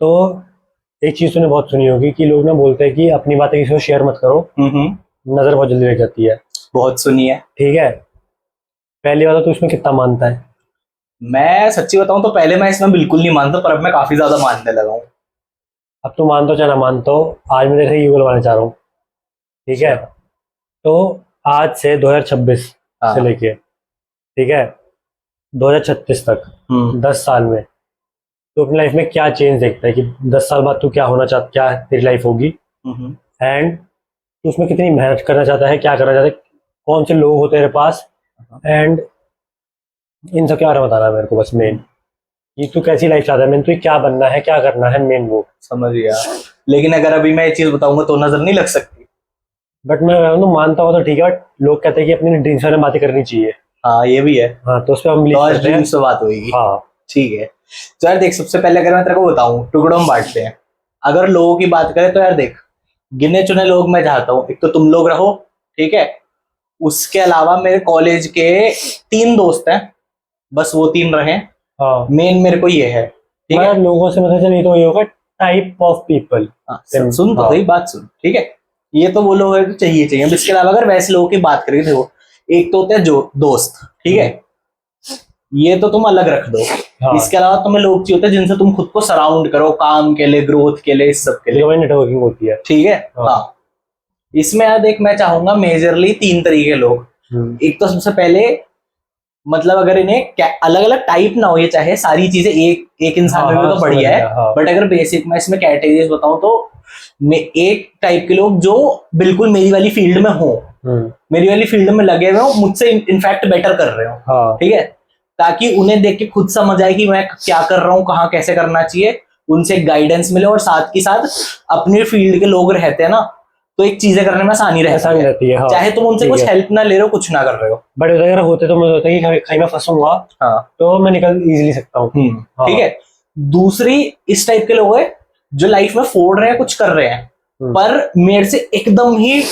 तो एक चीज तूने बहुत सुनी होगी कि लोग ना बोलते हैं कि अपनी बातें किसी को शेयर मत करो, नजर बहुत जल्दी लग जाती है। बहुत सुनी है। ठीक है, पहली बात तो तू इसमें कितना मानता है? मैं सच्ची बताऊं तो पहले मैं इसमें बिल्कुल नहीं मानता, पर अब मैं काफी ज्यादा मानने लगा हूँ। अब तू मानता हो चाहे ना मानता हो, आज मैं तेरे से ईगो लगाना चाह रहा हूँ। ठीक है, तो आज से 2026 से लेके, ठीक है, 2036 तक, 10 साल में तो अपनी लाइफ में क्या चेंज देखता है कि 10 साल बाद तू क्या होना चाहता, क्या तेरी लाइफ होगी, एंड तू उसमें कितनी मेहनत करना चाहता है, क्या करना चाहता है, कौन से लोग होते हैं तेरे पास, एंड इन सब के बारे में बताना है मेरे को बस। मेन ये तू कैसी लाइफ चाहता है, मेन तू क्या बनना है, क्या करना है, मेन वो समझ गया। लेकिन अगर अभी मैं ये चीज बताऊंगा तो नजर नहीं लग सकती। बट मैं तो मानता हूँ तो ठीक है, बट लोग कहते हैं कि अपनी ड्रीम्स में बातें करनी चाहिए। हाँ ये भी है। हाँ, तो उस पर हम तो believe आज करते हैं। ड्रीम्स पे बात होगी। हाँ ठीक है, तो यार देख, सबसे पहले अगर मैं तेरे को बताऊं, टुकड़ों में बांटते हैं। अगर लोगों की बात करें तो यार देख, गिने चुने लोग मैं चाहता हूँ। एक तो तुम लोग रहो, ठीक है। उसके अलावा मेरे कॉलेज के 3 दोस्त हैं, बस वो 3 रहे। हाँ, मेन मेरे को ये है, ठीक है। मैं लोगों से मतलब नहीं तो ये होगा टाइप ऑफ पीपल। हाँ, सुन तो सही बात सुन, ठीक है। ये तो वो लोग हैं जो चाहिए। अब इसके अलावा अगर वैसे लोगों की बात करें, देखो, एक तो होते हैं जो दोस्त, ठीक है, ये तो तुम अलग रख दो। हाँ, इसके अलावा तुम्हें लोग चाहिए होते हैं जिनसे तुम खुद को सराउंड करो, काम के लिए, ग्रोथ के लिए, इस सब के लिए। नेटवर्किंग होती है। ठीक है। हाँ, इसमें यार देख, मैं चाहूंगा मेजरली 3 तरीके के लोग। एक तो सबसे पहले, मतलब अगर इन्हें अलग अलग टाइप ना हो, ये चाहे सारी चीजें एक इंसान में भी तो बढ़िया है। बट अगर बेसिक मैं इसमें कैटेगरीज बताऊं तो एक टाइप के लोग जो बिल्कुल मेरी वाली फील्ड में हो, मेरी वाली फील्ड में लगे हुए हो, मुझसे इनफैक्ट बेटर कर रहे हो। ठीक है, ताकि उन्हें देख के खुद समझ आए कि मैं क्या कर रहा हूँ, कहाँ कैसे करना चाहिए, उनसे गाइडेंस मिले। और साथ के साथ अपनी फील्ड के लोग रहते हैं ना, तो एक चीजें करने में आसानी रहती है। हाँ, चाहे तुम उनसे कुछ हेल्प ना ले रहे हो, कुछ ना कर रहे हो। बट अगर होते तो मुझे होता है कि कहीं मैं फंसूंगा, हाँ, तो मैं निकल इजीली सकता हूँ। हाँ। ठीक है। दूसरी इस टाइप के लोग हैं जो लाइफ में फोड़ रहे हैं, कुछ कर रहे हैं, पर मेरे से एकदम ही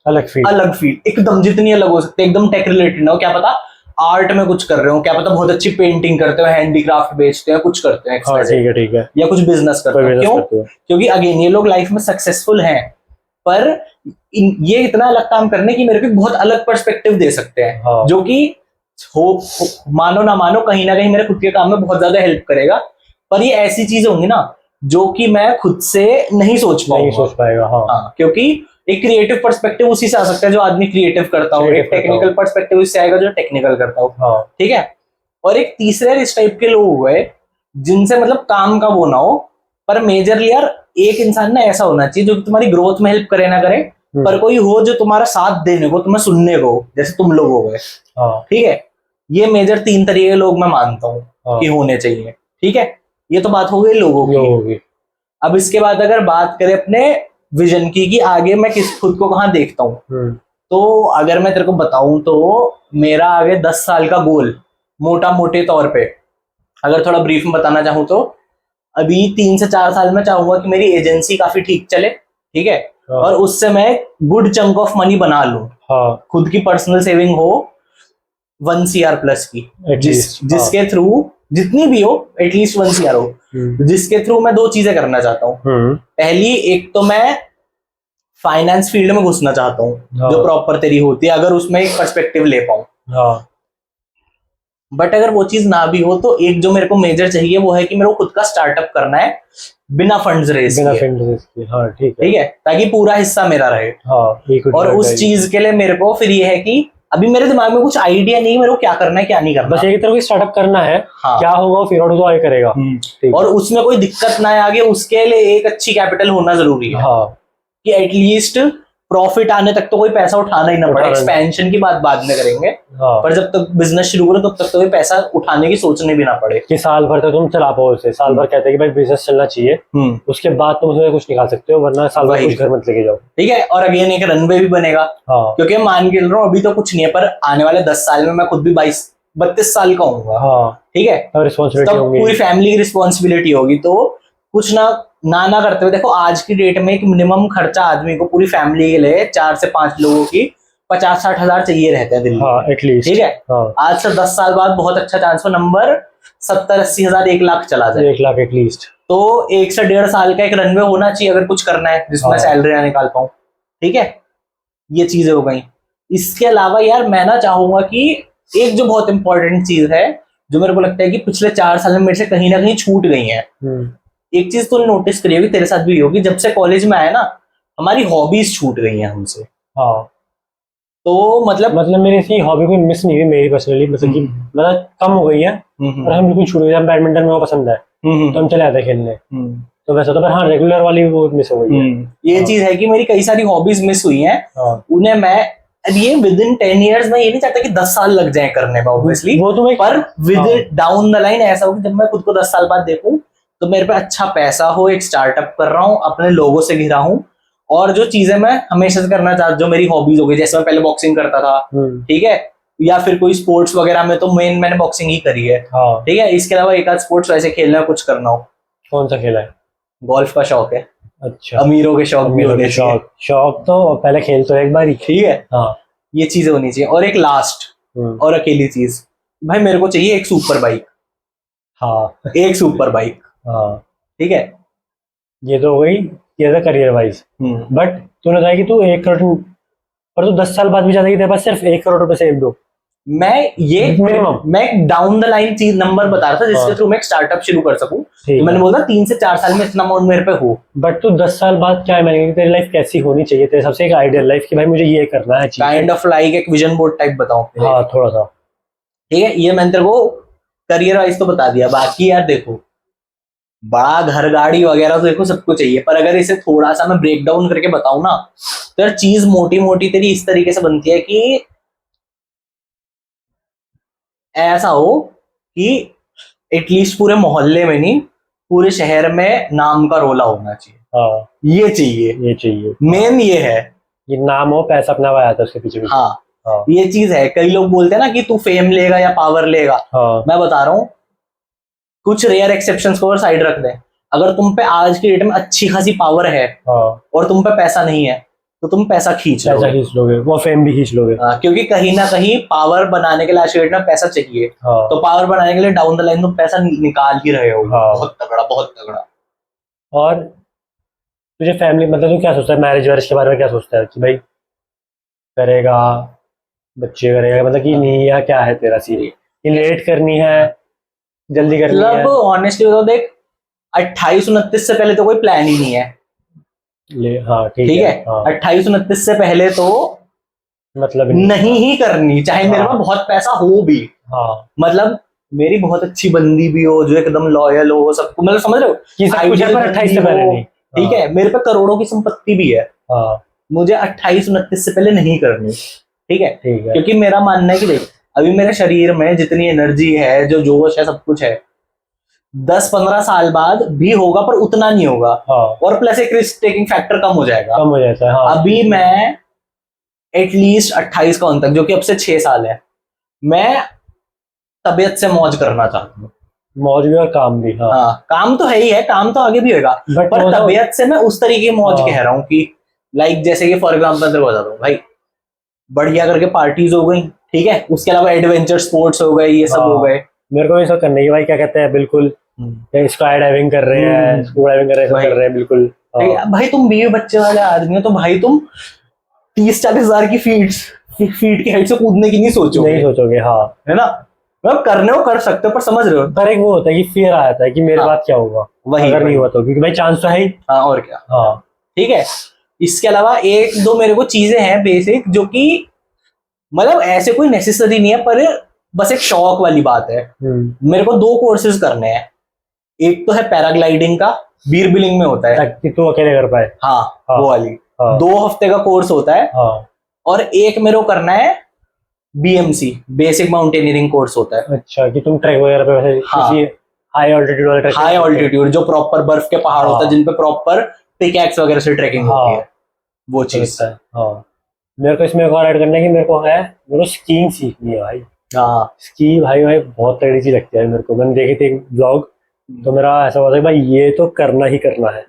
अलग फील्ड, एकदम जितनी अलग हो सकते, एकदम टेक रिलेटेड ना हो। क्या पता आर्ट में कुछ कर रहे हो, क्या पता बहुत अच्छी पेंटिंग करते हो, हैंडीक्राफ्ट बेचते हैं, कुछ करते हैं। हाँ, ठीक है, या कुछ बिजनेस करते हैं। क्यों? क्योंकि अगेन ये लोग लाइफ में सक्सेसफुल हैं, पर ये इतना अलग काम करने की मेरे को बहुत अलग पर्सपेक्टिव दे सकते हैं। हाँ। जो कि मानो ना मानो, कहीं ना कहीं मेरे खुद के काम में बहुत ज्यादा हेल्प करेगा। पर ये ऐसी चीजें होंगी ना जो कि मैं खुद से नहीं सोच पाएगा। हाँ, क्योंकि एक क्रिएटिव पर्सपेक्टिव उसी से आ सकता है जो आदमी क्रिएटिव करता हो, एक टेक्निकल पर्सपेक्टिव उससे आएगा जो टेक्निकल करता हो। हाँ। ठीक है। और एक तीसरे इस टाइप के लोग हुए जिनसे मतलब काम का वो ना हो, पर मेजरली यार एक इंसान ना ऐसा होना चाहिए जो तुम्हारी ग्रोथ में हेल्प करे ना करे, पर कोई हो जो तुम्हारा साथ देने को, तुम्हें सुनने को, जैसे तुम लोग हो गए। ठीक है, ये मेजर 3 तरीके के लोग मैं मानता हूँ कि होने चाहिए। ठीक है, ये तो बात हो गई लोगों की। अब इसके बाद अगर बात करें अपने विजन की कि आगे मैं खुद को कहाँ देखता हूँ, तो अगर मैं तेरे को बताऊं तो मेरा आगे 10 साल का गोल मोटा मोटे तौर पे अगर थोड़ा ब्रीफ में बताना चाहूँ तो, अभी 3 से 4 साल में चाहूंगा कि मेरी एजेंसी काफी ठीक चले। ठीक है। और उससे मैं गुड चंक ऑफ मनी बना लूं। खुद की पर्सनल सेविंग हो 1 CR प्लस की, जिसके थ्रू जितनी भी हो एटलीस्ट 1 CR हो, जिसके थ्रू मैं 2 चीजें करना चाहता हूँ। पहली, एक तो मैं फाइनेंस फील्ड में घुसना चाहता हूँ जो प्रॉपर तेरी होती है, अगर उसमें एक पर्सपेक्टिव ले पाऊं। बट अगर वो चीज ना भी हो तो एक जो मेरे को मेजर चाहिए वो है कि मेरे को खुद का स्टार्टअप करना है बिना फंड्स रेज किए। हाँ, ठीक है, ताकि पूरा हिस्सा मेरा रहे। हाँ, और उस चीज के लिए मेरे को फिर ये है कि अभी मेरे दिमाग में कुछ आइडिया नहीं है मेरे को क्या करना है क्या नहीं करना, बस एक तरह की स्टार्टअप करना है। हाँ, क्या होगा फिर तो आगे करेगा। और उसमें कोई दिक्कत ना आए आगे, उसके लिए एक अच्छी कैपिटल होना जरूरी है। हाँ, कि एटलीस्ट प्रॉफिट आने तक तो कोई पैसा उठाना ही ना पड़े। एक्सपेंशन की बात बाद में करेंगे। हाँ, पर जब तक बिजनेस शुरू करो तब तक तो कोई पैसा उठाने की सोचने भी ना पड़े कि साल भर तक तुम चला पाओ उसे। साल भर कहते हैं कि भाई बिजनेस चलना चाहिए, उसके बाद तुम उसमें कुछ निकाल सकते हो, वरना साल भर कुछ घर मत लेके जाओ। ठीक है। और अगेन एक रनवे भी बनेगा। हाँ, क्योंकि मान के चल रहा हूँ अभी तो कुछ नहीं है, पर आने वाले 10 साल में मैं खुद भी 22-32 साल का होऊंगा। हाँ, ठीक है, तब पूरी फैमिली की रिस्पॉन्सिबिलिटी होगी। तो कुछ ना करते हुए देखो, आज की डेट में एक मिनिमम खर्चा आदमी को पूरी फैमिली के लिए 4 से 5 लोगों की 50-60 हजार चाहिए रहते हैं दिल्ली में। एटलीस्ट। ठीक है। हाँ, आज से 10 साल बाद बहुत अच्छा चांस हो नंबर 70-80 हजार, 1 लाख चला जाए। 1 लाख एटलीस्ट। तो 1 से 1.5 साल का एक रनवे होना चाहिए अगर कुछ करना है जिसमें सैलरी ना निकाल पाऊं। ठीक है, ये चीजें हो गई। इसके अलावा यार मैं ना चाहूंगा कि एक जो बहुत इंपॉर्टेंट चीज है जो मेरे को लगता है कि पिछले 4 साल में मेरे से कहीं ना कहीं छूट गई है। एक चीज तूने नोटिस करी होगी, तेरे साथ भी होगी, जब से कॉलेज में आया ना हमारी हॉबीज छूट गई हैं हमसे। हाँ, तो मतलब मेरी इसी हॉबी को मिस नहीं हुई मेरी पर्सनली, मतलब कि मतलब कम हो गई है और हम बिल्कुल छूट गए। बैडमिंटन में वो पसंद है तो हम चले आते हैं खेलने, तो वैसे तो पर हाँ रेगुलर वाली वो मिस हो गई है। ये चीज है कि मेरी कई सारी हॉबीज मिस हुई हैं, उन्हें मैं ये विद इन 10 years मैं ये नहीं चाहता कि 10 साल लग जाए करने में ऑब्वियसली, वो तो पर विद डाउन द लाइन ऐसा हो कि जब मैं खुद को 10 साल बाद देखूं तो मेरे पे अच्छा पैसा हो, एक स्टार्टअप कर रहा हूँ, अपने लोगों से घिरा हूँ, और जो चीजें मैं हमेशा से करना चाहता, जो मेरी हॉबीज हो गई, जैसे मैं पहले बॉक्सिंग करता था, ठीक है, या फिर कोई स्पोर्ट्स वगैरह में तो मैंने बॉक्सिंग ही करी है। ठीक है, इसके अलावा एक आध स्पोर्ट्स वैसे खेलना कुछ करना हो। कौन सा खेला है? गोल्फ का शौक है। अच्छा, अमीरों के शौक भी होने चाहिए। शौक तो पहले खेल तो एक बार ही। ठीक है, हाँ, ये चीजें होनी चाहिए। और एक लास्ट और अकेली चीज, भाई मेरे को चाहिए एक सुपर बाइक। हाँ, एक सुपर बाइक। हाँ, ठीक है, ये तो हो गई ये करियर वाइज। बट तूने कहा कि तू 1 करोड़, पर तू 10 साल बाद भी चाहता है कि तेरे पास सिर्फ 1 करोड़ रुपए सेव दो। मैं ये मिनिमम मैं डाउन द लाइन चीज नंबर बता रहा था जिसके थ्रू मैं एक स्टार्टअप शुरू कर सकूं। तो मैंने बोला 3 से 4 साल में इतना अमाउंट मेरे पे हो। बट तू 10 साल बाद क्या है, मैंने तेरी लाइफ कैसी होनी चाहिए, तेरे सबसे एक आइडियल लाइफ कि भाई मुझे ये करना है। काइंड ऑफ लाइक एक विजन बोर्ड टाइप बताऊं? हाँ, थोड़ा सा। ठीक है, ये मैंने तेरे को करियर वाइज तो बता दिया। बाकी यार देखो, बड़ा घर गाड़ी वगैरह तो देखो सबको चाहिए, पर अगर इसे थोड़ा सा मैं ब्रेक डाउन करके बताऊं ना तो यार चीज मोटी मोटी तेरी इस तरीके से बनती है कि ऐसा हो कि एटलीस्ट पूरे मोहल्ले में नहीं, पूरे शहर में नाम का रोला होना चाहिए। हाँ, ये चाहिए मेन ये है। ये नाम हो, पैसा अपना आया था उसके पीछे भी। हाँ, हाँ, ये चीज है। कई लोग बोलते हैं ना कि तू फेम लेगा या पावर लेगा। हाँ, मैं बता रहा हूँ, कुछ रेयर एक्सेप्शंस को साइड रख दें, अगर तुम पे आज की डेट में अच्छी खासी पावर है और तुम पे पैसा नहीं है तो तुम पैसा खींच लोगे, वो फेम भी खींच लोगे। क्योंकि कहीं ना कहीं पावर बनाने के लिए आज की डेट में पैसा चाहिए। तो पावर बनाने के लिए डाउन द लाइन तुम पैसा निकाल ही रहे हो। बहुत तगड़ा, बहुत तगड़ा। और तुझे फैमिली, मतलब तू क्या सोचता है मैरिज वैरिज के बारे में, क्या सोचता है कि भाई करेगा, बच्चे करेगा, मतलब कि नहीं, या क्या है तेरा सीन? लेट करनी है, जल्दी करनी है? मतलब ऑनेस्टली बताओ, देख 28-29 से पहले तो कोई प्लान ही नहीं है। हाँ, ठीक है। 28-29 से पहले तो मतलब नहीं ही करनी, चाहे मेरे पास बहुत पैसा हो भी। मतलब मेरी बहुत अच्छी बंदी भी हो जो एकदम लॉयल हो सबको, मतलब समझ रहे हो कि 28 से पहले नहीं। ठीक है, मेरे पे करोड़ों की संपत्ति भी है, मुझे 28-29 से पहले नहीं करनी। ठीक है, क्योंकि मेरा मानना है कि देख अभी मेरे शरीर में जितनी एनर्जी है, जो जोश है, सब कुछ है, 10-15 साल बाद भी होगा पर उतना नहीं होगा। और प्लस एक रिस्क टेकिंग फैक्टर कम हो जाएगा, कम हो जाता है। अभी मैं एटलीस्ट 28 का तक, जो कि अब से 6 साल है, मैं तबीयत से मौज करना चाहता हूँ। मौज भी और काम भी। हाँ, काम तो है ही है, काम तो आगे भी होगा, पर तबीयत से मैं उस तरीके की मौज कह रहा हूँ कि लाइक जैसे कि फॉर एग्जाम्पल तेरे को बता दूं भाई, बढ़िया करके पार्टीज हो गई, ठीक है, उसके अलावा एडवेंचर स्पोर्ट्स हो गए, ये सब हो गए। मेरे को ऐसा करना है भाई, क्या कहते हैं, बिल्कुल स्काई डाइविंग कर रहे हैं, स्कूबा डाइविंग कर रहे हैं बिल्कुल। भाई तुम 20 बच्चे वाले आदमी हो तो भाई तुम 30-40 हजार की फीट की हाइट से कूदने की नहीं सोचोगे। हाँ, है ना, मतलब करने को कर सकते हो, पर समझ रहे हो, पर एक वो होता है कि फियर आता है कि मेरे बाद क्या होगा, वही अगर नहीं हुआ तो, क्योंकि भाई चांस तो है ही। हाँ, और क्या। हाँ, ठीक है। इसके अलावा 1-2 मेरे को चीजें हैं बेसिक, जो कि मतलब ऐसे कोई नेसेसरी नहीं है, पर बस एक शौक वाली बात है। मेरे को 2 कोर्सेज करने हैं। एक तो है पैराग्लाइडिंग का, बीर बिलिंग में होता है, कि तू अकेले कर पाए। हाँ, वो वाली 2 हफ्ते का कोर्स होता है। और एक मेरे को करना है BMC, बेसिक माउंटेनियरिंग कोर्स होता है। अच्छा, कि तुम ट्रैक वगैरह पे वैसे किसी हाई ऑल्टीट्यूड वाला ट्रैक, हाई ऑल्टीट्यूड जो प्रॉपर बर्फ के पहाड़ होता है, जिन पे प्रॉपर पिकैक्स वगैरह से ट्रैकिंग होती है, वो चीज है। मेरे को इसमें एक और ऐड करना है कि मेरे को स्कीइंग सीखनी है भाई। स्की भाई बहुत तगड़ी चीज लगती है मेरे को। मैंने देखी थी एक ब्लॉग, तो मेरा ऐसा हुआ था कि भाई ये तो करना ही करना है।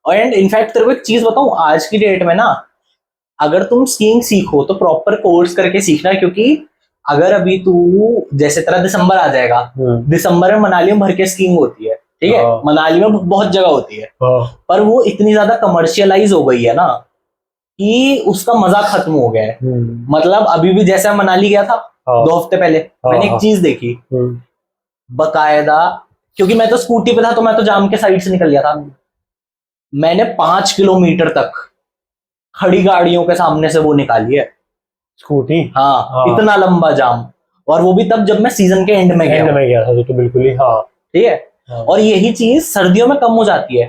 और एंड इनफैक्ट तेरे को एक चीज बताऊं, आज की डेट में ना अगर तुम स्कीइंग सीखो तो प्रॉपर कोर्स करके सीखना, क्योंकि अगर अभी तू, जैसे तेरा दिसंबर आ जाएगा, दिसंबर में मनाली में भर के स्कीइंग होती है, ठीक है, हाँ। मनाली में बहुत जगह होती है, हाँ, पर वो इतनी ज्यादा कमर्शियलाइज हो गई है ना कि उसका मजा खत्म हो गया है। मतलब अभी भी जैसे मैं मनाली गया था हाँ। 2 हफ्ते पहले, मैंने एक चीज देखी बकायदा, क्योंकि मैं तो स्कूटी पे था तो मैं तो जाम के साइड से निकल गया था। मैंने 5 किलोमीटर तक खड़ी गाड़ियों के सामने से वो निकाली है स्कूटी। हाँ, हाँ। इतना लंबा जाम, और वो भी तब जब मैं सीजन के एंड में गया एंड हूं। में गया था तो बिल्कुल ही। हाँ। ठीक है, हाँ। और यही चीज सर्दियों में कम हो जाती है,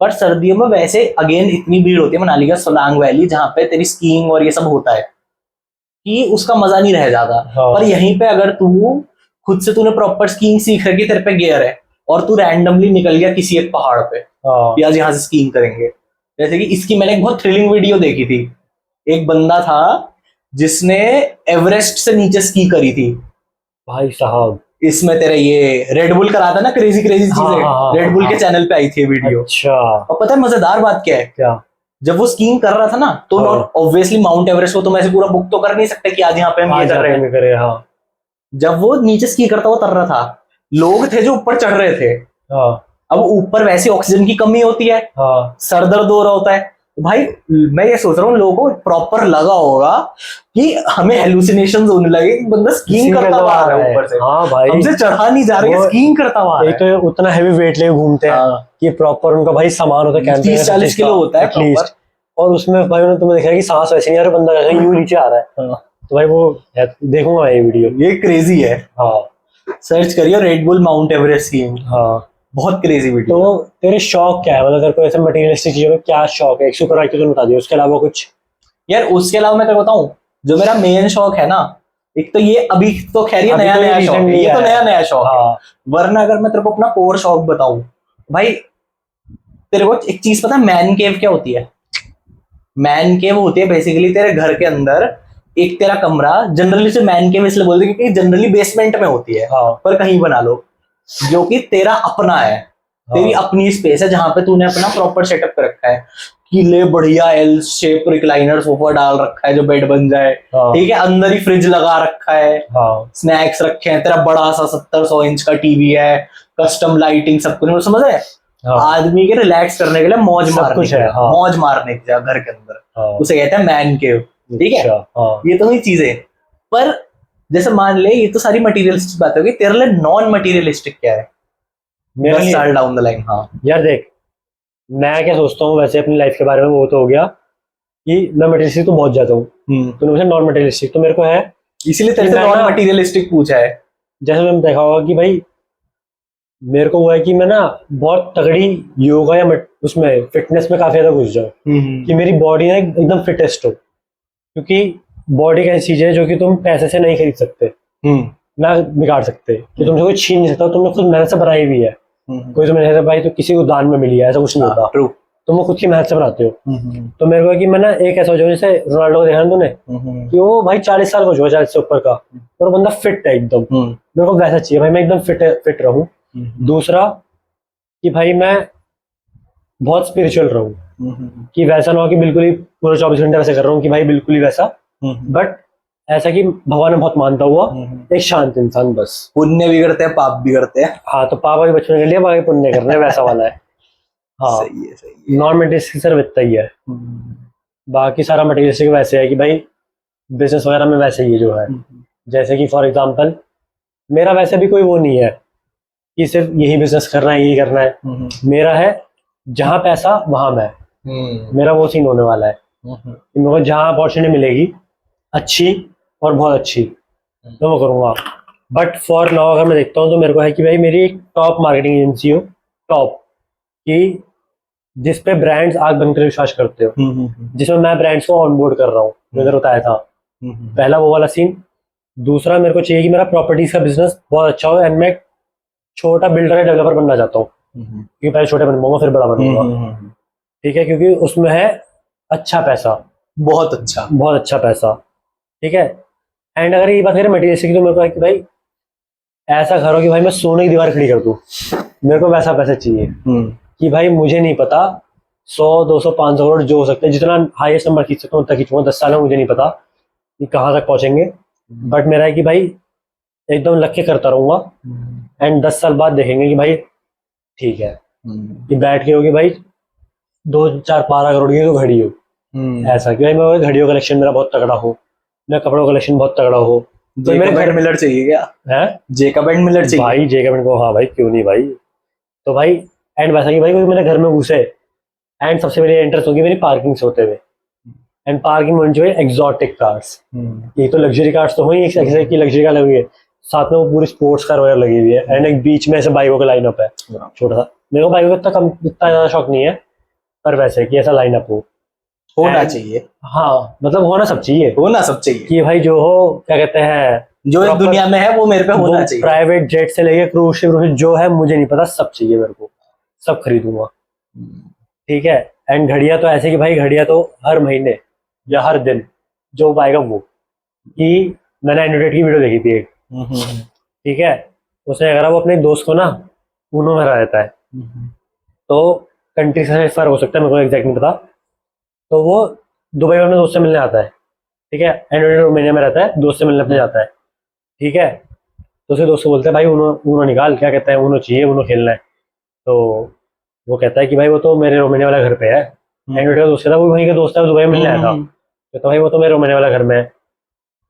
पर सर्दियों में वैसे अगेन इतनी भीड़ होती है मनाली का सोलांग वैली जहां पे तेरी स्कीइंग और ये सब होता है कि उसका मजा नहीं रह जाता। हाँ। पर यहीं पे अगर तू खुद से तूने प्रॉपर स्कीइंग सीख रखी, तेरे पे गियर है, और तू रैंडमली निकल गया किसी एक पहाड़ पे, हाँ। यार यहाँ से स्कीइंग करेंगे। जैसे कि इसकी मैंने एक बहुत थ्रिलिंग वीडियो देखी थी, एक बंदा था जिसने एवरेस्ट से नीचे स्की करी थी। भाई साहब। इसमें तेरे ये रेडबुल कराता ना क्रेजी क्रेजी हाँ, चीजें, हाँ, रेडबुल हाँ। के चैनल पे आई थी वीडियो। अच्छा। और पता है मजेदार बात क्या है, क्या? जब वो स्कीइंग कर रहा था ना तो हाँ। नॉट ऑब्वियसली माउंट एवरेस्ट को तुम ऐसे पूरा बुक तो कर नहीं सकते कि आज यहाँ पे हम ये आज कर रहे जाते हैं। में करे। हाँ। जब वो नीचे स्की करता हुआ उतर रहा था, लोग थे जो ऊपर चढ़ रहे थे। हाँ। अब ऊपर वैसे ऑक्सीजन की कमी होती है, हाँ। सर दर्द हो रहा होता है, तो भाई मैं ये सोच रहा हूँ लोगों को प्रॉपर लगा होगा कि हमें हेलुसिनेशंस होने लगे कि बंदा स्कीइंग करता हुआ आ रहा है ऊपर से। हाँ भाई। हमसे चढ़ा नहीं जा रहा है, स्कीइंग करता हुआ आ एक रहा है। तो उतना हैवी वेट लेके घूमते हैं कि प्रॉपर उनका भाई सामान होता है कैंपिंग 30-40 किलो होता है एटलीस्ट। और उसमें भाई उन्होंने तुमने देखा है कि सांस वैसे नहीं आ रहा, बंदा कैसे यूं नीचे आ रहा है। तो भाई वो देखूंगा मैं ये वीडियो। ये क्रेजी है। हाँ। सर्च करियो red bull mount Everest skiing, हाँ। बहुत क्रेजी वीडियो। तो तेरे शौक क्या है, मतलब तेरे को ऐसे मटेरियलिस्टिक चीजों में क्या शौक है? एक सुपर राइट तो बता दियो, उसके अलावा कुछ? यार उसके अलावा मैं तेरे को बताऊं, जो मेरा मेन शौक है ना, एक तो ये अभी तो खैर ये अभी नया तो ये नया शौक है, recently ये तो आया नया है। नया शौक है। हाँ। वरना अगर मैं तेरे को अपना कोर शौक बताऊं, भाई तेरे को एक चीज पता है मैन केव क्या होती है? मैन केव होती है बेसिकली तेरे घर के अंदर एक तेरा कमरा, जनरली से मैन केव इसलिए बोलते हैं क्योंकि जनरली बेसमेंट में होती है, हाँ। पर कहीं बना लो, जो कि तेरा अपना है, तेरी अपनी स्पेस है जहां पे तूने अपना प्रॉपर सेटअप कर रखा है। कीले बढ़िया एल शेप रिक्लाइनर सोफा डाल रखा है जो बेड बन जाए, हाँ। ठीक है, अंदर ही फ्रिज लगा रखा है, हाँ। स्नैक्स रखे हैं, तेरा बड़ा सा 70-100 इंच का टीवी है, कस्टम लाइटिंग, सब कुछ, मतलब समझ रहे हैं? हाँ। आदमी के रिलैक्स करने के लिए मौज सब मारने कुछ की है। जगह, हाँ। मौज मारने की जगह घर के अंदर, हाँ। उसे कहते हैं मैन केव। ठीक है, अच्छा। हाँ। ये तो हुई चीजें। पर जैसे मान ले ये तो सारी मटीरियलिस्टिक बात होगी, तेरे लिए नॉन मटीरियलिस्टिक क्या है मेरे 10 लिए साल डाउन द लाइन? हाँ यार देख, मैं क्या सोचता हूँ वैसे अपनी लाइफ के बारे में, वो तो हो गया कि मैं मटेरियलिस्टिक तो बहुत ज्यादा हूँ, तो मुझे नॉन मटेरियलिस्टिक तो मेरे को है। इसीलिए तेरे से मैं नॉन ना- मटीरियलिस्टिक पूछा है। जैसे मैंने देखा होगा कि भाई मेरे को हुआ है कि मैं ना बहुत तगड़ी योगा या उसमें फिटनेस में काफी ज्यादा घुस जाऊँ कि मेरी बॉडी ना एकदम फिटेस्ट हो, क्योंकि बॉडी एक ऐसी चीज है जो कि तुम पैसे से नहीं खरीद सकते, ना बिगाड़ सकते, कि तुमसे कोई छीन नहीं सकता, तुमने खुद मेहनत से बनाई भी है। कोई तुम्हें नहीं भाई तो किसी को दान में मिली है, ऐसा कुछ नहीं होता, ट्रू। तुम वो खुद की मेहनत से बनाते हो। तो मेरे को कि मैं ना एक ऐसा हो जाऊँ जैसे रोनाल्डो को देखा ना तूने कि वो भाई 40 साल का हो चुका, 40 से ऊपर का, और वो बंदा फिट है एकदम, मेरे को वैसा चाहिए भाई, मैं एकदम फिट रहूं। दूसरा कि भाई मैं बहुत स्पिरिचुअल रहूं, कि वैसा ना हो कि बिल्कुल ही पूरे 24 घंटे वैसे कर रहा हूँ कि भाई बिल्कुल ही वैसा, बट ऐसा कि भगवान में बहुत मानता हुआ एक शांत इंसान बस। पुण्य भी करते हैं पाप भी करते हैं। हाँ, तो पापा भी बचपन के लिए बाकी पुण्य करने वैसा वाला है। हाँ। सही है, सही है। नॉन मटेरियलिस्टिक सिर्फ इतना ही है, बाकी सारा मटेरियलिस्टिक वैसे है कि भाई बिजनेस वगैरह में वैसे ही जो है, जैसे कि फॉर एग्जांपल मेरा वैसे भी कोई वो नहीं है कि सिर्फ यही बिजनेस करना है, यही करना है। मेरा है जहाँ पैसा वहां मैं, मेरा वो सीन होने वाला है कि मेरे को जहाँ अपॉर्चुनिटी मिलेगी अच्छी और बहुत अच्छी तो मैं करूँगा। बट फॉर नाउ अगर मैं देखता हूँ तो मेरे को है कि भाई मेरी एक टॉप मार्केटिंग एजेंसी हो, टॉप, कि जिस पे ब्रांड्स आग बनकर विश्वास करते हो, जिसमें मैं ब्रांड्स को ऑनबोर्ड कर रहा हूँ, जो मैंने बताया था, पहला वो वाला सीन। दूसरा मेरे को चाहिए कि मेरा प्रॉपर्टीज का बिजनेस बहुत अच्छा हो, एंड मैं छोटा बिल्डर या डेवलपर बनना चाहता हूँ, क्योंकि पहले छोटे बन पाऊंगा फिर बड़ा बनूंगा। ठीक है, क्योंकि उसमें है अच्छा पैसा, बहुत अच्छा, बहुत अच्छा पैसा। ठीक है, एंड अगर ये बात करें मटेरियलिस्टिक की, तो मेरे को है कि भाई ऐसा घर हो कि भाई मैं सोने की दीवार खड़ी कर दूं, मेरे को वैसा पैसा चाहिए कि भाई मुझे नहीं पता 100, 200, 500 करोड़ जो हो सकते हैं, जितना हाईएस्ट नंबर खींच सकता हूँ उतना खींचूंगा। 10 साल में मुझे नहीं पता कि कहाँ तक पहुंचेंगे, बट मेरा है कि भाई एकदम लग के करता रहूंगा, एंड 10 साल बाद देखेंगे कि भाई ठीक है कि बैठ के होगी भाई 2 4 12 करोड़ की तो घड़ी हो, ऐसा कि भाई मैं घड़ियों कलेक्शन मेरा बहुत तगड़ा हो, मेरा कपड़ों कलेक्शन बहुत तगड़ा हो, तो मेरे जेकब एंड मिलर चाहिए क्या? है जेकब एंड मिलर चाहिए भाई जेकब एंड को, हाँ भाई क्यों नहीं भाई। तो भाई एंड वैसा कि भाई कोई मेरे घर में घुसे एंड सबसे पहले एंट्रेंस होगी मेरी पार्किंग से होते हुए, एंड पार्किंग में जो है एग्जॉटिक कार्स, ये तो लग्जरी कार्स तो हुई, एक की लग्जरी कार लगी है, साथ में वो पूरी स्पोर्ट्स कार वगैरह लगी हुई है, एंड एक बीच में ऐसे बाइकों का लाइनअप है छोटा सा। मेरे को बाइकों का इतना ज्यादा शौक नहीं है, पर वैसे कि ऐसा लाइनअप हो, होना चाहिए। हाँ मतलब होना सब चाहिए, होना सब चाहिए कि भाई जो हो क्या कहते हैं जो इस दुनिया में है वो मेरे पे होना चाहिए। प्राइवेट जेट से लेके क्रूज शिप जो है मुझे नहीं पता, सब चाहिए मेरे को, सब खरीदूंगा। ठीक है। एंड घड़ियां तो ऐसे कि भाई घड़ियां तो हर महीने या हर दिन जो पाएगा वो, कि मैंने एंड्रॉइड की वीडियो देखी थी एक, ठीक है, उसने अगर वो अपने दोस्त को ना ऊनो में रहता है, तो कंट्री से फर्क हो सकता है, मेरे को एग्जैक्ट नहीं पता, तो वो दुबई में अपने दोस्त से मिलने आता है, ठीक है, एंड्रॉइड रोमानिया में रहता है, दोस्त से मिलने अपने जाता है, ठीक है, तो उसके दोस्त को बोलते हैं भाई ऊनो निकाल, क्या कहते हैं ऊनो चाहिए, ऊनो खेलना है, तो वो कहता है कि भाई वो तो मेरे रोमानिया वाला घर पे है, एंड्रॉइड का दोस्त कहता है वो वहीं के दोस्त है, दुबई में मिलने आया था, तो भाई वो तो मेरे रोमानिया वाला घर में है।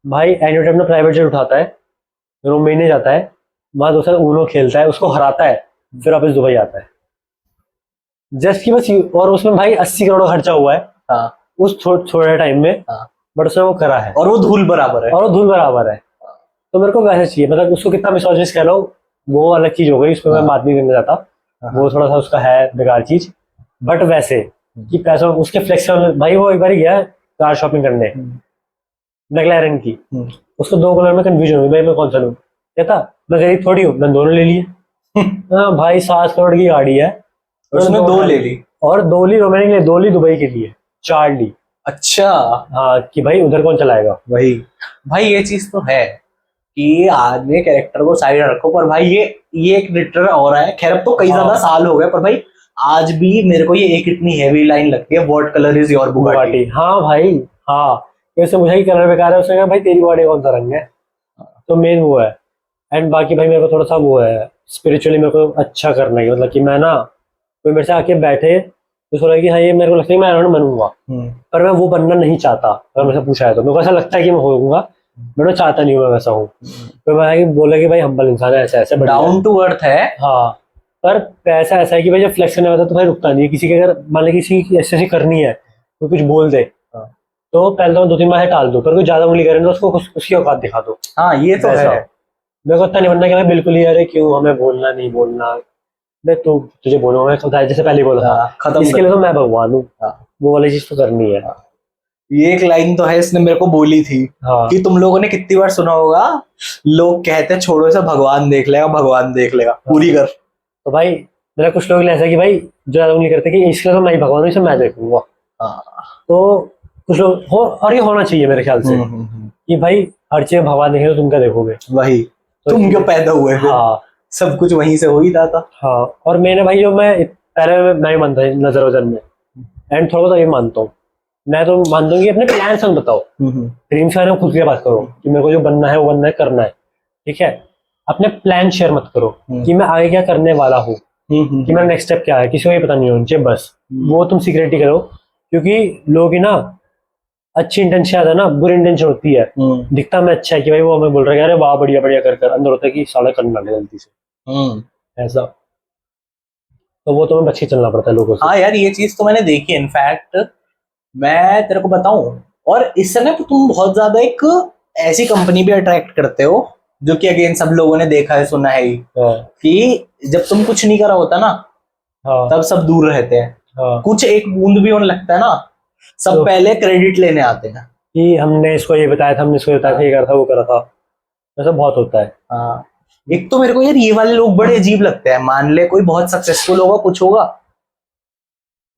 भाई एंड्रॉइड अपना प्राइवेट जेट उठाता है, रोमानिया जाता है, वहां दोस्त ऊनो खेलता है, उसको हराता है, फिर वापस दुबई आता है, जस्ट की बस। और उसमें भाई 80 करोड़ खर्चा हुआ है उस थोड़े टाइम में, बट उसने वो करा है, और वो धूल बराबर है, और वो धूल बराबर है। तो मेरे को वैसे चाहिए, मतलब उसको कितना मिसोजिनिस्ट कह लो वो अलग चीज हो गई, उसमें मैं बात नहीं करना चाहता, वो थोड़ा सा उसका है बेकार चीज, बट वैसे कि पैसा उसके फ्लेक्सिबल। भाई वो एक बार गया कार शॉपिंग करने मैक्लारेन की, उसको 2 कलर में कंफ्यूजन हुई, भाई मैं कौन सा लूं, कहता मैं गरीब थोड़ी हूँ, मैंने दोनों ले लिए। हाँ भाई 7 करोड़ की गाड़ी है, उसने 2 ले ली, और 2 ली रोमानिया के लिए, 2 ली दुबई के लिए, 4 ली। अच्छा हाँ कि भाई उधर कौन चलाएगा। वही भाई ये चीज तो है कि आदमी कैरेक्टर को साइड रखो, पर भाई ये एक रिटर और है, खैर अब तो कई ज्यादा साल हो गए, पर भाई आज भी मेरे को ये एक इतनी हैवी लाइन लगती है, what colour is your Bugatti. हाँ भाई हाँ, जैसे मुझे ही कलर बेकार है, उसने कहा भाई तेरी बॉडी कौन सा रंग है, तो मेन वो है। एंड बाकी भाई मेरे को थोड़ा सा वो है स्पिरिचुअली मेरे को अच्छा करना है, मतलब कि मैं ना कोई मेरे से आके बैठे तो सोचा कि हाँ ये मेरे को लगता है मैं आयरन बनूंगा, पर मैं वो बनना नहीं चाहता, अगर मेरे से पूछा है तो मेरे को ऐसा लगता है कि मैं होऊंगा, बट मैं चाहता नहीं हूँ मैं वैसा हूँ। तो मैं बोला कि भाई हम्बल इंसान है, ऐसा ऐसा डाउन टू अर्थ है। हाँ, पर पैसा ऐसा है कि भाई जब फ्लेक्स करने वाला तो भाई रुकता नहीं है, किसी के अगर मान ली किसी की ऐसी करनी है तो कुछ बोल दे तो पहले तो 2 3 बार टाल दो, पर कोई ज्यादा उंगली करे तो उसको उसकी औकात दिखा दो। हाँ ये तो है। मेरे को इतना नहीं बनना कि मैं बिल्कुल ही अरे क्यों हमें बोलना नहीं बोलना, मैं तो तुझे बोलूंगा, मैं जैसे पहले बोला था खत्म, इसके लिए तो मैं भगवान हूँ, वो वाली चीज तो करनी है। ये एक लाइन तो है इसने मेरे को बोली थी कि तुम लोगों ने कितनी बार सुना होगा, लोग कहते हैं छोड़ो इसे भगवान देख लेगा, भगवान देख लेगा, पूरी कर। तो भाई मेरा कुछ लोग ऐसा कि भाई जो ज्यादा उंगली करते कि इसके लिए तो मैं ही भगवान हूँ, इसे मैं देखूंगा। तो कुछ लोग हो, और ये होना चाहिए मेरे ख्याल से कि भाई हर चीज भगवान देखेगा तो तुम क्या देखोगे, वही तो तुम क्यों पैदा हुए। हाँ सब कुछ वहीं से हो ही रहा था। हाँ, और मैंने भाई जो मैं पहले मैं मानता नजर वजन में, एंड थोड़ा बहुत ये मानता हूँ, मैं तो मानता हूँ कि अपने प्लान्स मत बताओ, ड्रीम्स के खुद की बात करो कि मेरे को जो बनना है वो बनना है करना है, ठीक है, अपने प्लान शेयर मत करो कि मैं आगे क्या करने वाला हूँ, कि मेरा नेक्स्ट स्टेप क्या है, किसी को ये पता नहीं होना चाहिए, बस वो तुम सीक्रेटली करो, क्योंकि लोग ना अच्छी इंटेंशन आता है ना, बुरी इंटेंशन होती है, दिखता मैं अच्छा है कि भाई वो हमें बोल रहा है अरे वाह बढ़िया बढ़िया कर, अंदर होता है कि साला करना लगे गलती से, ऐसा। तो वो तुम्हें बच के चलना पड़ता है लोगों से। हाँ यार ये चीज तो मैंने देखी, इनफैक्ट मैं तेरे को बताऊं, और इससे ना तुम बहुत ज्यादा एक ऐसी कंपनी भी अट्रैक्ट करते हो जो कि अगेन सब लोगों ने देखा है सुना है ही, कि जब तुम कुछ नहीं करा होता ना तब सब दूर रहते हैं, कुछ एक बूंद भी होने लगता है ना सब तो पहले क्रेडिट लेने आते हैं कि हमने इसको ये बताया था, हमने इसको बताया था, ये करा था वो करा था, ऐसा बहुत होता है। हाँ एक तो मेरे को यार ये वाले लोग बड़े अजीब लगते हैं, मान ले कोई बहुत सक्सेसफुल होगा, कुछ होगा,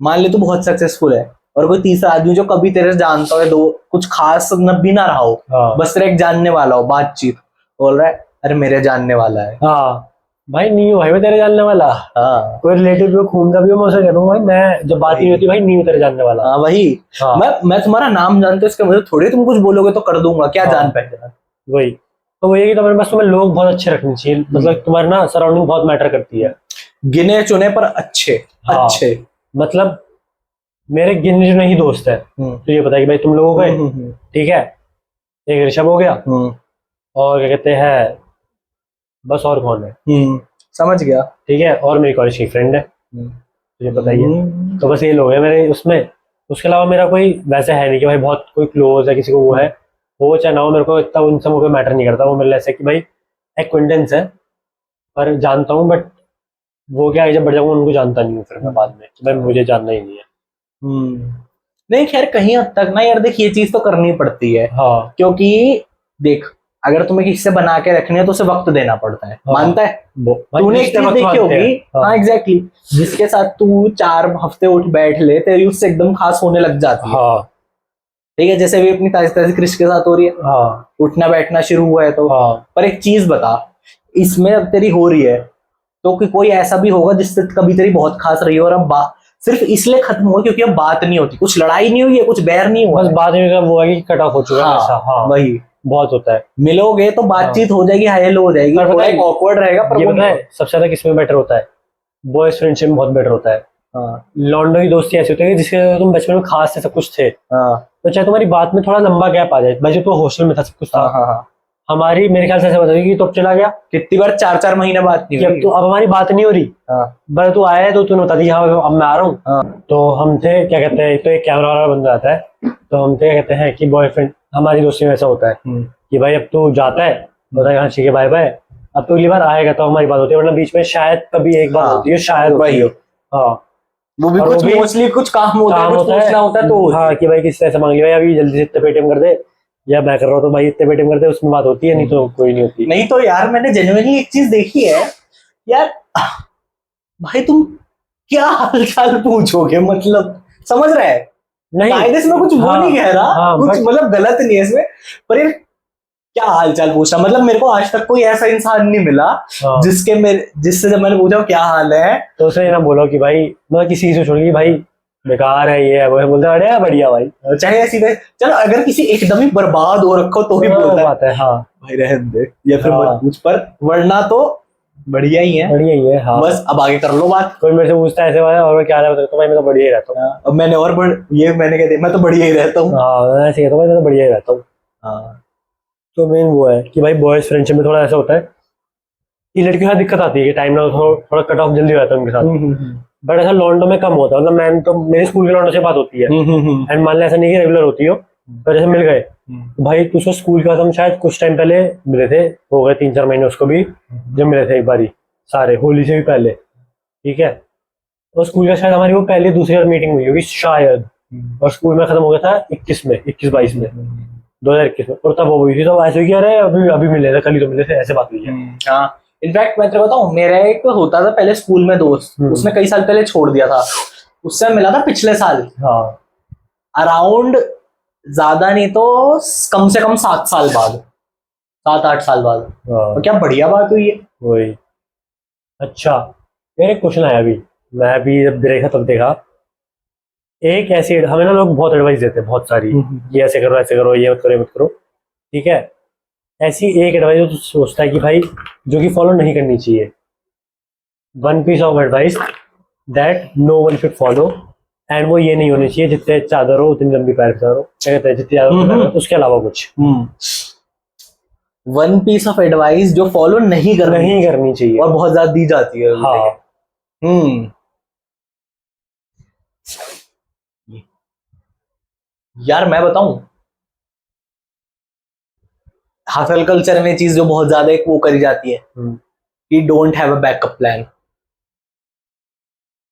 मान ले तू बहुत सक्सेसफुल है और कोई तीसरा आदमी जो कभी तेरे से जानता हो, दो कुछ खास न भी ना रहा हो, बस तेरा एक जानने वाला हो, बातचीत बोल रहा है अरे मेरे जानने वाला है। हाँ भाई नहीं हो भाई मैं तेरे जानने वाला। हाँ कोई रिलेटिव भी खून का भी हो, मैं उसे कह दूंगा भाई मैं जब बात नहीं होती भाई नहीं हूँ तेरे जानने वाला। हाँ वही। हाँ। मैं तुम्हारा नाम जानता हूँ, इसके मतलब थोड़ी तुम कुछ बोलोगे तो कर दूंगा, क्या जान पहचान। वही तो वही कि तुम्हारे पास तुम्हें लोग बहुत अच्छे रखने चाहिए, मतलब तुम्हारे ना सराउंडिंग बहुत मैटर करती है। गिने चुने पर अच्छे। हाँ, अच्छे मतलब मेरे गिने चुने ही दोस्त है। तो ये पता है कि भाई तुम लोग हो गए, ठीक है, एक ऋषभ हो गया, और क्या कहते हैं, बस और कौन है, समझ गया। ठीक है, और मेरी कॉलेज की फ्रेंड है, तुझे पता ही है। तो बस ये लोग हैं मेरे उसमें। उसके अलावा मेरा कोई वैसे है नहीं कि भाई बहुत कोई क्लोज है, किसी को वो है, वो चाहे ना हो, मेरे को इतना उन सब कोई मैटर नहीं करता। वो मेरे लिए ऐसा है कि भाई एक्विंटेंस है, पर जानता हूँ, बट वो क्या है, जब बढ़ जाऊंगा उनको जानता नहीं हूँ फिर मैं बाद में, कि भाई मुझे जानना ही नहीं है। नहीं खैर, कहीं हद तक ना यार देख, ये चीज तो करनी पड़ती है। हाँ, क्योंकि देख, अगर तुम्हें किसी से बना के रखनी है तो उसे वक्त देना पड़ता है। हाँ, मानता है? तूने एक रिश्ते चीज वक्त देखी मांगते होगी। हैं। हाँ, हाँ एग्जैक्टली, जिसके साथ तू 4 हफ्ते उठ बैठ ले, तेरी उससे एकदम खास होने लग जाती है। हाँ, ठीक है, जैसे भी अपनी ताजी ताजी क्रिश के साथ हो रही है, हाँ, उठना बैठना शुरू हुआ है तो। हाँ, पर एक चीज बता, इसमें अब तेरी हो रही है तो कोई ऐसा भी होगा जिससे कभी तेरी बहुत खास रही है और अब सिर्फ इसलिए खत्म हुआ क्योंकि अब बात नहीं होती, कुछ लड़ाई नहीं हुई है, कुछ बैर नहीं हुआ बस है। बाद में वो है कि कट ऑफ हो चुका है ऐसा। हाँ, वही बहुत होता है। मिलोगे तो बातचीत हो जाएगी, हाय हेलो हो जाएगी, पर पता थोड़ा है, ऑकवर्ड रहेगा, पर ये वो पता है सबसे ज्यादा किसमें बेटर होता है? बॉयज फ्रेंडशिप में बहुत बेटर होता है। हाँ, लॉन्डो की दोस्ती ऐसी होती है कि जिसके तुम बचपन में खास थे, सब कुछ थे, हाँ, तो चाहे तुम्हारी बात में थोड़ा लंबा गैप आ जाए, भाई जब तो हॉस्टल में था सब कुछ था, हाँ, हाँ, हाँ। हमारी मेरे ख्याल से ऐसा बताइए कि तो अब चला गया, कितनी बार 4-4 महीने बात नहीं कि अब हुई। तो अब हमारी बात नहीं हो रही, हाँ, बस तू आया है तो तूने बता दी हाँ अब मैं आ रहा हूँ। हाँ, तो हम थे, क्या कहते हैं, तो एक कैमरा वाला बंदा आता है, तो हम थे, क्या कहते हैं कि बॉयफ्रेंड, हमारी दोस्ती में ऐसा होता है कि भाई अब तू जाता है, बोलता है हाँ ठीक है बाय बाय, अब तो अगली बार आएगा तो हमारी बात होती है, वरना बीच में शायद कभी एक बार हाँ, होती है, शायद होती है। हाँ, वो भी और कुछ वो भी मोस्टली कुछ काम होता है, काम कुछ होता है। पूछना होता है तो हाँ, कि भाई किससे ऐसा मांग लिया, भाई अभी जल्दी से इतने पेटीएम कर दे, या मैं कर रहा हूँ तो भाई इतने पेटीएम कर दे, उसमें बात होती है, नहीं तो कोई नहीं होती। नहीं तो यार मैंने जेन्युइनली एक चीज देखी है यार, भाई तुम क्या हालचाल पूछोगे, मतलब समझ रहा है? नहीं, कायदे से मैं कुछ वो हाँ, नहीं कह रहा, हाँ, कुछ but- मतलब गलत नहीं है इसमें, पर ये क्या हालचाल पूछना, मतलब मेरे को आज तक कोई ऐसा इंसान नहीं मिला हाँ, जिससे जब मैंने पूछा क्या हाल है तो उसे ना बोलो कि भाई, मतलब किसी से छोड़ के भाई बेकार है ये है वो है, बोलते हैं, अरे बढ़िया भाई, चाहे ऐसी चलो, अगर किसी एकदम ही बर्बाद हो रखो तो ही बोलता है बात है। हाँ, भाई रहने दे, या फिर हाँ, मत पूछ, पर वरना तो बढ़िया ही है। बढ़िया ही है। हाँ, बस अब आगे कर लो बात। कोई मेरे से पूछता है ऐसे वाला और मैं क्या हाल है, तो भाई मैं तो बढ़िया ही रहता हूँ। अब मैंने और ये मैंने कह दिया, मैं तो बढ़िया ही रहता हूँ। हाँ, मैं ऐसे कहता हूँ, भाई मैं तो बढ़िया ही रहता हूँ। हाँ, तो मेन वो है कि भाई बॉयज फ्रेंडशिप में थोड़ा ऐसा होता है कि लड़कियों के साथ दिक्कत आती है कि टाइम ना थोड़ा कट ऑफ जल्दी हो जाता है उनके साथ, बट ऐसा लॉन्डो में कम होता है। मतलब मैं तो, मेरे स्कूल के लॉन्डो से बात होती है, एंड मान लिया ऐसा नहीं कि रेगुलर होती हो, पर जैसे मिल गए तो भाई, तो उसको स्कूल के बाद हम शायद कुछ टाइम पहले मिले थे, हो गए 3-4 महीने उसको भी, जब मिले थे एक बारी सारे, होली से भी पहले, ठीक है। और स्कूल का शायद हमारी वो पहले दूसरी बार मीटिंग हुई होगी शायद, और स्कूल में खत्म हो गया था 21 में, 21-22 में, 2021 में, और तब वो हुई थी, तो ऐसे कि अरे अभी अभी मिले थे, कल ही तो मिले थे, ऐसे बात हुई है। हाँ, इनफैक्ट मैं तेरे को बताऊं, मेरा एक होता था पहले स्कूल में दोस्त, उसने कई साल पहले छोड़ दिया था, उससे मिला था पिछले साल, हाँ, अराउंड ज्यादा नहीं तो कम से कम 7 साल बाद, 7-8 साल बाद। हाँ, तो क्या बढ़िया बात हुई है। वही। अच्छा, मेरे एक क्वेश्चन आया अभी, मैं अभी जब देखा तब देखा, एक ऐसी हमें ना लोग बहुत एडवाइस देते हैं, बहुत सारी, ये ऐसे करो, ये मत करो, ये मत करो, ठीक है। ऐसी एक एडवाइस जो तू सोचता है कि भाई जो कि फॉलो नहीं करनी चाहिए, one piece of advice that no one should follow, and वो ये नहीं होनी चाहिए जितने चादर हो उतनी लंबी पैर चादर हो, क्या कहते हैं, जितनी चादर हो उसके अलावा कुछ वन पीस ऑफ एडवाइस जो फॉलो नहीं करनी चाहिए, और बहुत ज्यादा दी जाती है। हाँ, यार मैं बताऊं, हासिल कल्चर में चीज जो बहुत ज्यादा एक वो करी जाती है कि don't have a backup plan.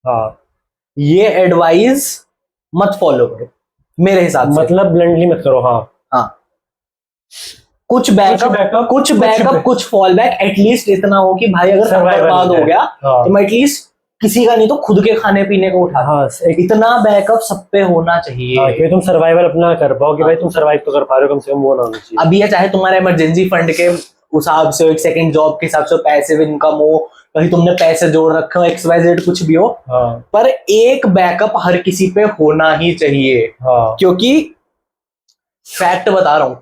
हाँ, ये एडवाइस मत फॉलो करो मेरे हिसाब से, मतलब ब्लंडली मत करो। हाँ, हाँ, कुछ बैकअप कुछ फॉल बैक, एटलीस्ट इतना हो कि भाई अगर सब बर्बाद हो गया तो मैं एटलीस्ट किसी का नहीं तो खुद के खाने पीने को उठा। हाँ, इतना बैकअप सब पे होना चाहिए। हाँ, कि तुम सर्वाइवल अपना कर पाओ, कि भाई तुम सर्वाइव तो कर पा रहे हो, कम से कम वो ना होना चाहिए। अभी ये चाहे तुम्हारे इमरजेंसी फंड के हिसाब से हो, एक सेकंड जॉब के हिसाब से पैसिव इनकम हो, कहीं तुमने पैसे जोड़ रखे हो, XYZ कुछ भी हो, हाँ, पर एक बैकअप हर किसी पे होना ही चाहिए। हाँ, क्योंकि फैक्ट बता रहा हूं,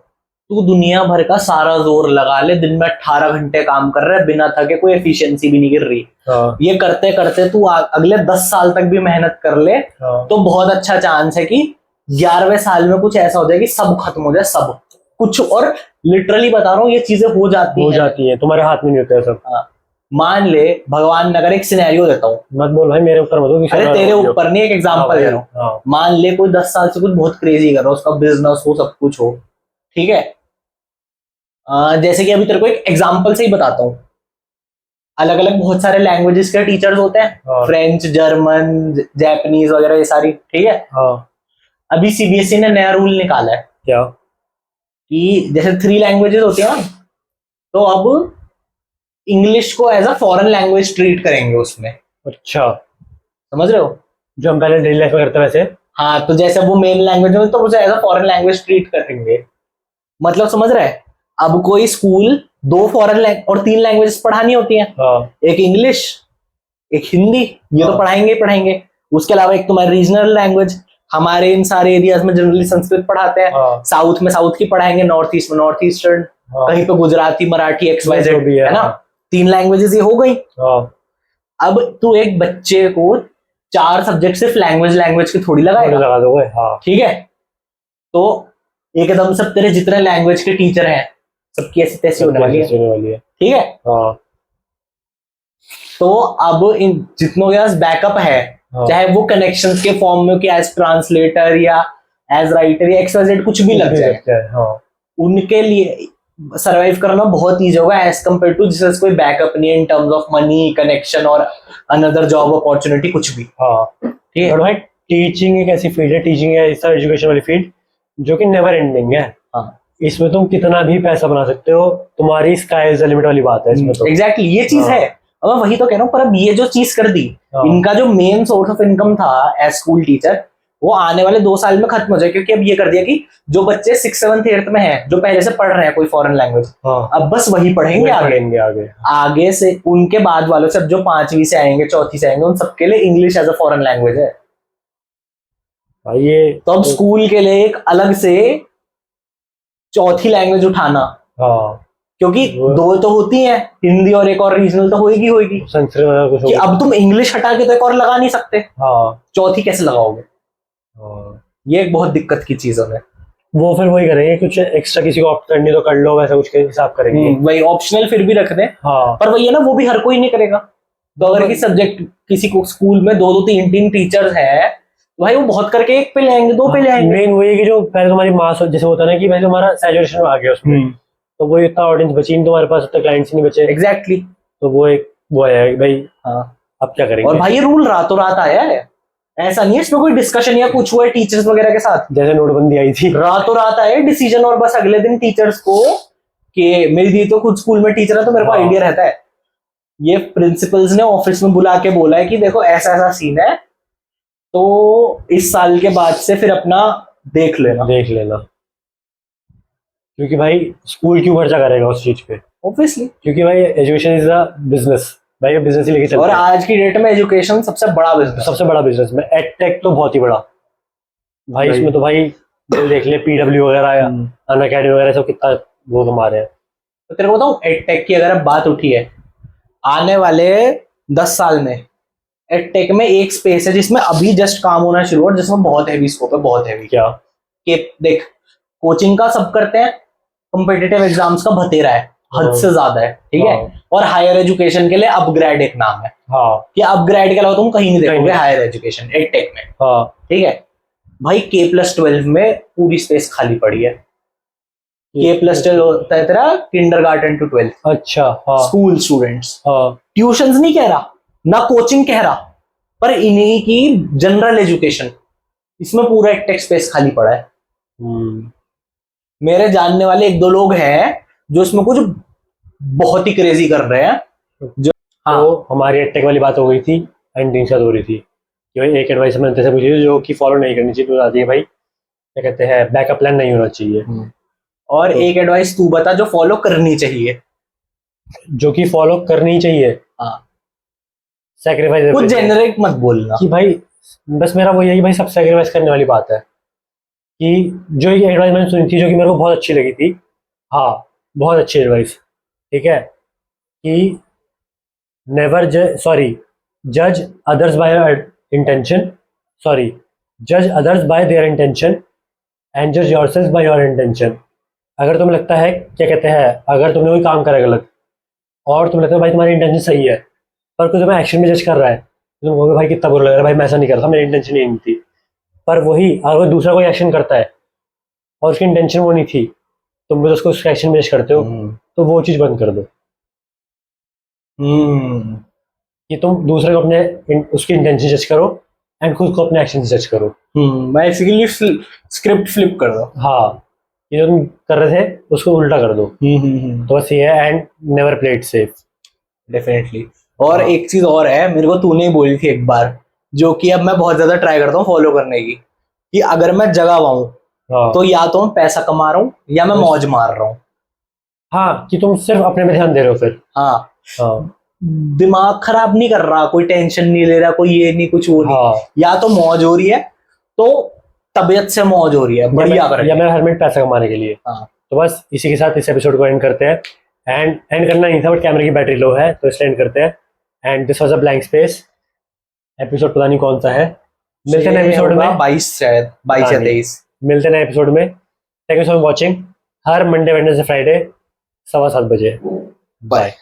तू दुनिया भर का सारा जोर लगा ले, दिन में 18 घंटे काम कर रहा है बिना थके, कोई एफिशिएंसी भी नहीं गिर रही। ये करते करते तू अगले 10 साल तक भी मेहनत कर ले, तो बहुत अच्छा चांस है कि 11वें साल में कुछ ऐसा हो जाए कि सब खत्म हो जाए, सब कुछ। और लिटरली बता रहा हूँ, ये चीजें हो जाती है, तुम्हारे हाथ में नहीं होता है सब। मान ले भगवान, अगर एक सिनेरियो देता हूँ, मत बोल भाई मेरे ऊपर, मत। अरे तेरे ऊपर नहीं, एक एग्जांपल दे रहा हूँ। मान ले कोई 10 साल से कुछ बहुत क्रेजी कर रहा हो, उसका बिजनेस हो, सब कुछ हो, ठीक है। जैसे कि अभी तेरे को एक एग्जांपल से ही बताता हूँ, अलग अलग बहुत सारे लैंग्वेजेस के टीचर्स होते हैं, फ्रेंच, जर्मन, जापानीज वगैरह, ये सारी, ठीक है। अभी सीबीएसई ने नया रूल निकाला है, क्या, कि जैसे 3 लैंग्वेजेस होती है ना, तो अब इंग्लिश को as a foreign language treat करेंगे उसमें। अच्छा, समझ रहे हो, जो हम पहले डेली लाइफ में करते हैं वैसे। हाँ, तो जैसे वो मेन लैंग्वेज है, तो उसे as a foreign language treat करेंगे। मतलब समझ रहे हैं, अब कोई स्कूल 2 फॉरेन और 3 लैंग्वेजेस पढ़ानी होती है, एक इंग्लिश, एक हिंदी, ये तो पढ़ाएंगे ही पढ़ाएंगे। उसके अलावा एक तुम्हारी रीजनल लैंग्वेज, हमारे इन सारे एरियाज में जनरली संस्कृत पढ़ाते हैं, साउथ में साउथ की पढ़ाएंगे, नॉर्थ ईस्ट में नॉर्थ ईस्टर्न, कहीं पे गुजराती, मराठी, XYZ, है ना। 3 लैंग्वेजेस ये हो गई। अब तू एक बच्चे को 4 सब्जेक्ट सिर्फ लैंग्वेज की थोड़ी लगाएगा, ठीक है। तो एकदम सब तेरे जितने लैंग्वेज के टीचर हैं, सबकी ऐसी तैसी होने वाली है, ठीक है। तो अब इन जितनों के पास बैकअप है, चाहे वो कनेक्शंस के फॉर्म में, कि एज ट्रांसलेटर या एज राइटर या XYZ कुछ भी लग जाए, उनके लिए सरवाइव करना बहुत ईजी होगा एज कम्पेयर टू जिससे कोई बैकअप नहीं है in terms of money, connection और अनदर जॉब अपॉर्चुनिटी, कुछ भी। ठीक है भाई, टीचिंग एक ऐसी फील्ड है, टीचिंग है इस एजुकेशन वाली फील्ड, जो कि नेवर एंडिंग है। इसमें तुम कितना भी पैसा बना सकते हो, तुम्हारी स्काई इज द लिमिट वाली बात है इसमें तो। एग्जैक्टली ये चीज है। अब वही तो कह रहा हूँ, पर अब ये जो चीज कर दी, इनका जो मेन सोर्स ऑफ इनकम था एज स्कूल टीचर, वो आने वाले 2 साल में खत्म हो जाए, क्योंकि अब ये कर दिया कि जो बच्चे 6th 7th 8th में हैं, जो पहले से पढ़ रहे हैं कोई फॉरेन लैंग्वेज, अब बस वही पढ़ेंगे आगे से। उनके बाद वालों से, जो 5वीं से आएंगे, 4थी से आएंगे, उन सबके लिए English as a foreign language है। ये तो अब स्कूल के लिए एक अलग से 4थी लैंग्वेज उठाना, क्योंकि 2 तो होती हैं, हिंदी और एक और रीजनल तो होगी संस्कृत, कि अब तुम इंग्लिश हटा के तो एक और लगा नहीं सकते, 4थी कैसे लगाओगे। ये एक बहुत दिक्कत की चीज है। वो फिर वही करेंगे, कुछ एक्स्ट्रा किसी को ऑप्ट करनी तो कर लो, वैसा कुछ के हिसाब करेंगे। वही ऑप्शनल फिर भी रख दें, पर वही है ना, वो भी हर कोई नहीं करेगा। तो अगर किसी सब्जेक्ट, किसी को स्कूल में 2 2 3 3 टीचर्स हैं, भाई वो बहुत करके 1 पे ले आएंगे, 2 पे ले आएंगे। मेन वही है कि जो पहले तुम्हारी मास जैसे होता है ना, कि पहले तुम्हारा सैचुरेशन आ गया उसमें, तो वो इतना ऑडियंस बची नहीं तुम्हारे पास, उतना क्लाइंट्स नहीं बचे। एग्जैक्टली। तो वो है भाई, अब क्या करेंगे। और भाई ये रूल रातों रात आया है, ऐसा नहीं है इसमें कोई डिस्कशन या कुछ हुआ है टीचर्स वगैरह के साथ, जैसे नोटबंदी आई थी, रातों रात आया डिसीजन, और बस अगले दिन टीचर्स को, कि मेरी दी तो खुद स्कूल में टीचर है, तो मेरे को आइडिया रहता है। ये प्रिंसिपल्स ने ऑफिस में बुला के बोला है कि देखो ऐसा ऐसा सीन है, तो इस साल के बाद से फिर अपना देख लेना। क्योंकि भाई स्कूल क्यों खर्चा करेगा उस चीज पे, ऑब्वियसली, क्योंकि भाई एजुकेशन इज अ बिजनेस, भाई बिजनेस ही लेके चलते हैं। और आज की डेट में एजुकेशन सबसे बड़ा बिजनेस में एडटेक तो बहुत ही बड़ा भाई। इसमें तो भाई देख ले, PW वगैरह या अनअकैडमी वगैरह सब कितना वो कमा रहे हैं। तो तेरे को बताऊं, एडटेक की अगर बात उठी है, आने वाले 10 साल में एडटेक में एक स्पेस है जिसमें अभी जस्ट काम होना शुरू हुआ, जिसमें बहुत हैवी स्कोप है, बहुत हैवी। क्या कि देख, कोचिंग का सब करते हैं, कॉम्पिटिटिव एग्जाम्स का भतेरा है, हद से ज्यादा है, ठीक है। और हायर एजुकेशन के लिए अपग्रेड एक नाम है, कि अपग्रेड के अलावा तुम कहीं नहीं देखोगे हायर एजुकेशन एडटेक में, ठीक है। भाई K+12 में पूरी स्पेस खाली पड़ी है। K+12 होता है तेरा किंडरगार्टन टू 12th, अच्छा, स्कूल स्टूडेंट्स। ट्यूशंस नहीं कह रहा, ना कोचिंग कह रहा, पर इन्हीं की जनरल एजुकेशन, इसमें पूरा एडटेक स्पेस खाली पड़ा है। मेरे जानने वाले 1 2 लोग हैं जो इसमें कुछ बहुत ही क्रेजी कर रहे हैं। जो तो हमारी एडटेक वाली बात हो गई थी एंड दिन हो रही थी कि भाई एक एडवाइस मैंने से पूछी जो कि फॉलो नहीं करनी चाहिए, तो आती है भाई क्या कहते हैं, बैकअप प्लान नहीं होना चाहिए। और एक एडवाइस तू बता जो फॉलो करनी चाहिए। जो कि फॉलो करनी चाहिए, सैक्रिफाइस। कुछ जेनरिक मत बोलना कि भाई, बस मेरा वो यही भाई, सब सैक्रिफाइस करने वाली बात है। कि जो एक एडवाइस मैंने सुनी थी, जो कि मेरे को बहुत अच्छी लगी थी, हाँ, बहुत अच्छी एडवाइस, ठीक है, कि नेवर जज अदर्स बाय इंटेंशन, सॉरी जज others bye there intention and जज योरसेल्फ बाय योर इंटेंशन। अगर तुम्हें लगता है, क्या कहते हैं, अगर तुमने कोई काम करा गलत और तुम्हें लगता है भाई तुम्हारी इंटेंशन सही है, पर कोई तुम्हें एक्शन में जज कर रहा है, तो तुम कहोगे भाई कितना बुरा लग रहा है, भाई मैं ऐसा नहीं कर रहा था, मेरी इंटेंशन यही नहीं थी। पर वही अगर दूसरा कोई एक्शन करता है और उसकी इंटेंशन वो नहीं थी, तुम भी तो उसको उसके एक्शन में जज करते हो, तो वो चीज़ बंद कर दो कि तुम दूसरे को अपने उसकी इंटेंशन जज करो एंड खुद को अपने एक्शन से जज करो। बेसिकली स्क्रिप्ट फ्लिप कर दो। हाँ, ये जो तुम कर रहे थे उसको उल्टा कर दो। तो बस ये है, and never play it safe. Definitely. और एक चीज और है, मेरे को तूने ही बोली थी एक बार, जो कि अब मैं बहुत ज्यादा ट्राई करता हूँ फॉलो करने की, कि अगर मैं जगह हुआ तो या तो मैं पैसा कमा रहा हूँ या मैं मौज मार रहा हूँ। हाँ, कि तुम सिर्फ अपने में ध्यान दे रहे हो फिर। हाँ, दिमाग खराब नहीं कर रहा, कोई टेंशन नहीं ले रहा, कोई ये नहीं कुछ वो नहीं, या तो मौज हो रही है, तो तबीयत से मौज हो रही है, बढ़िया कर, या मैं हर मिनट पैसा कमाने के लिए। तो बस इसी के साथ इस एपिसोड को एंड करते हैं। एंड करना नहीं था, बट कैमरे की बैटरी लो है तो इसलिए एंड करते हैं। And this was a blank space. Episode पता नहीं कौन सा है, मिलते हैं एपिसोड में 22 शायद 22 या 23। मिलते हैं एपिसोड में। Thank you so much watching. Her Monday Wednesday Friday 7:15 बजे। बाय।